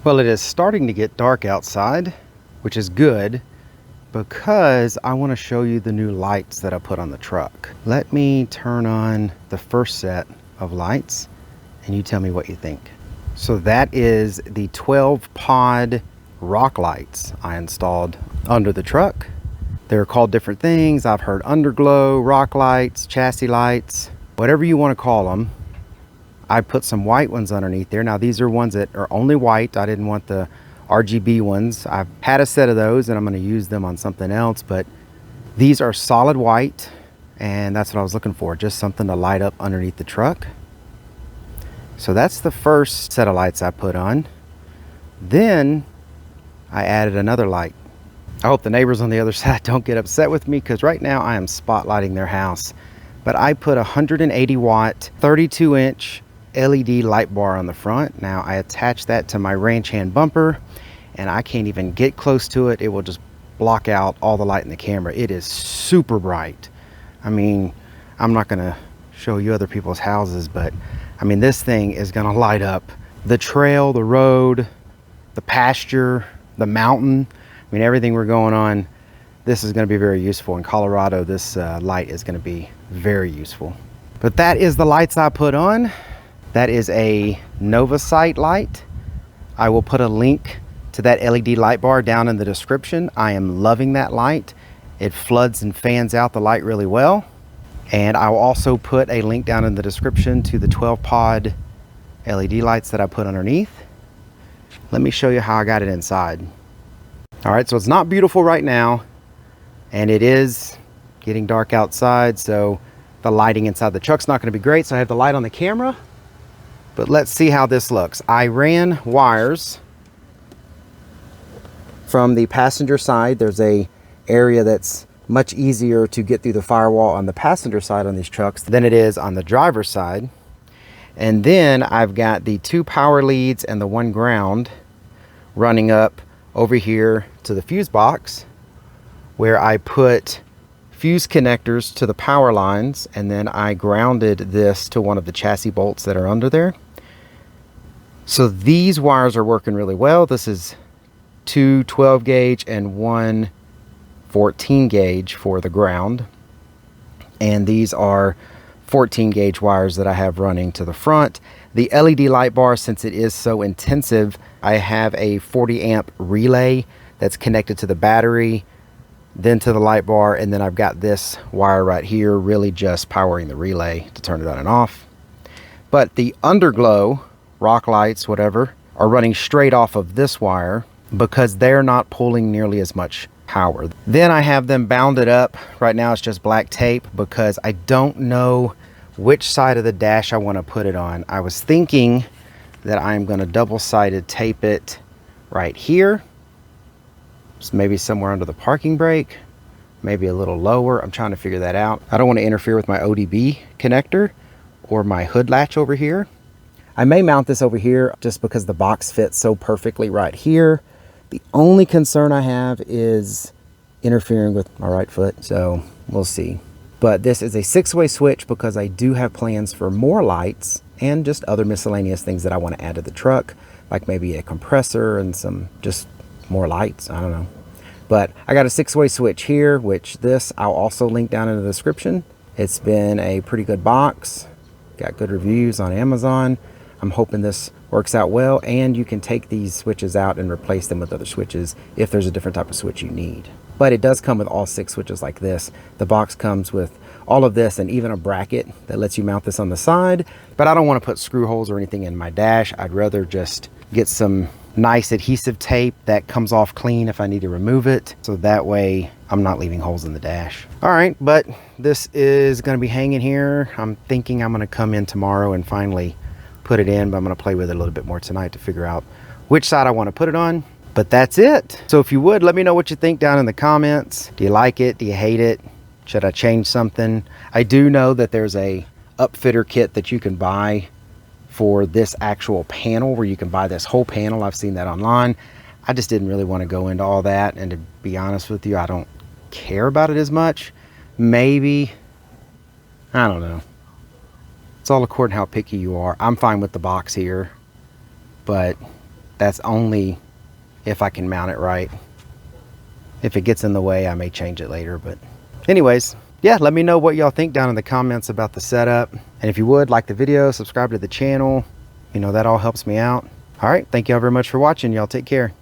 Well, it is starting to get dark outside, which is good because I want to show you the new lights that I put on the truck. Let me turn on the first set of lights and you tell me what you think. So that is the 12 pod rock lights I installed under the truck. They're called different things. I've heard underglow, rock lights, chassis lights, whatever you want to call them. I put some white ones underneath there. Now these are ones that are only white. I didn't want the RGB ones. I've had a set of those and I'm going to use them on something else, but these are solid white and that's what I was looking for, just something to light up underneath the truck. So that's the first set of lights I put on. Then I added another light. I hope the neighbors on the other side don't get upset with me because right now I am spotlighting their house. But I put a 180 watt, 32 inch LED light bar on the front. Now I attach that to my ranch hand bumper and I can't even get close to it. It will just block out all the light in the camera. It is super bright. I mean, I'm not gonna show you other people's houses, but I mean, this thing is gonna light up the trail, the road, the pasture, the mountain. I mean, everything we're going on, this is gonna be very useful. In Colorado, this light is gonna be very useful. But that is the lights I put on. That is a Novasight light. I will put a link to that LED light bar down in the description. I am loving that light. It floods and fans out the light really well. And I will also put a link down in the description to the 12 pod LED lights that I put underneath. Let me show you how I got it inside. All right, so it's not beautiful right now and it is getting dark outside, so the lighting inside the truck's not going to be great. So I have the light on the camera, but let's see how this looks. I ran wires from the passenger side. There's a area that's much easier to get through the firewall on the passenger side on these trucks than it is on the driver's side. And then I've got the 2 power leads and the 1 ground running up over here to the fuse box, where I put fuse connectors to the power lines, and then I grounded this to one of the chassis bolts that are under there. So these wires are working really well. This is 2 12 gauge and 1 14 gauge for the ground, and these are 14 gauge wires that I have running to the front. The LED light bar, since it is so intensive, I have a 40 amp relay that's connected to the battery, then to the light bar, and then I've got this wire right here really just powering the relay to turn it on and off. But the underglow rock lights, whatever, are running straight off of this wire because they're not pulling nearly as much power. Then I have them bounded up. Right now it's just black tape because I don't know which side of the dash I want to put it on. I was thinking that I'm going to double-sided tape it right here, so maybe somewhere under the parking brake, maybe a little lower. I'm trying to figure that out. I don't want to interfere with my ODB connector or my hood latch over here. I may mount this over here just because the box fits so perfectly right here. The only concern I have is interfering with my right foot, so we'll see. But this is a 6-way switch because I do have plans for more lights and just other miscellaneous things that I want to add to the truck, like maybe a compressor and some just more lights. I don't know. But I got a 6-way switch here, which this I'll also link down in the description. It's been a pretty good box. Got good reviews on Amazon. I'm hoping this works out well, and you can take these switches out and replace them with other switches if there's a different type of switch you need. But it does come with all 6 switches like this. The box comes with all of this and even a bracket that lets you mount this on the side. But I don't want to put screw holes or anything in my dash. I'd rather just get some nice adhesive tape that comes off clean if I need to remove it, so that way I'm not leaving holes in the dash. All right, but this is going to be hanging here. I'm thinking I'm going to come in tomorrow and finally put it in, but I'm going to play with it a little bit more tonight to figure out which side I want to put it on. But that's it. So if you would, let me know what you think down in the comments. Do you like it? Do you hate it? Should I change something? I do know that there's a upfitter kit that you can buy for this actual panel, where you can buy this whole panel. I've seen that online. I just didn't really want to go into all that, and to be honest with you, I don't care about it as much. Maybe, I don't know. It's all according to how picky you are. I'm fine with the box here, but that's only if I can mount it right. If it gets in the way, I may change it later. But anyways, yeah, let me know what y'all think down in the comments about the setup. And if you would, like the video, subscribe to the channel. You know, that all helps me out. All right, thank y'all very much for watching. Y'all take care.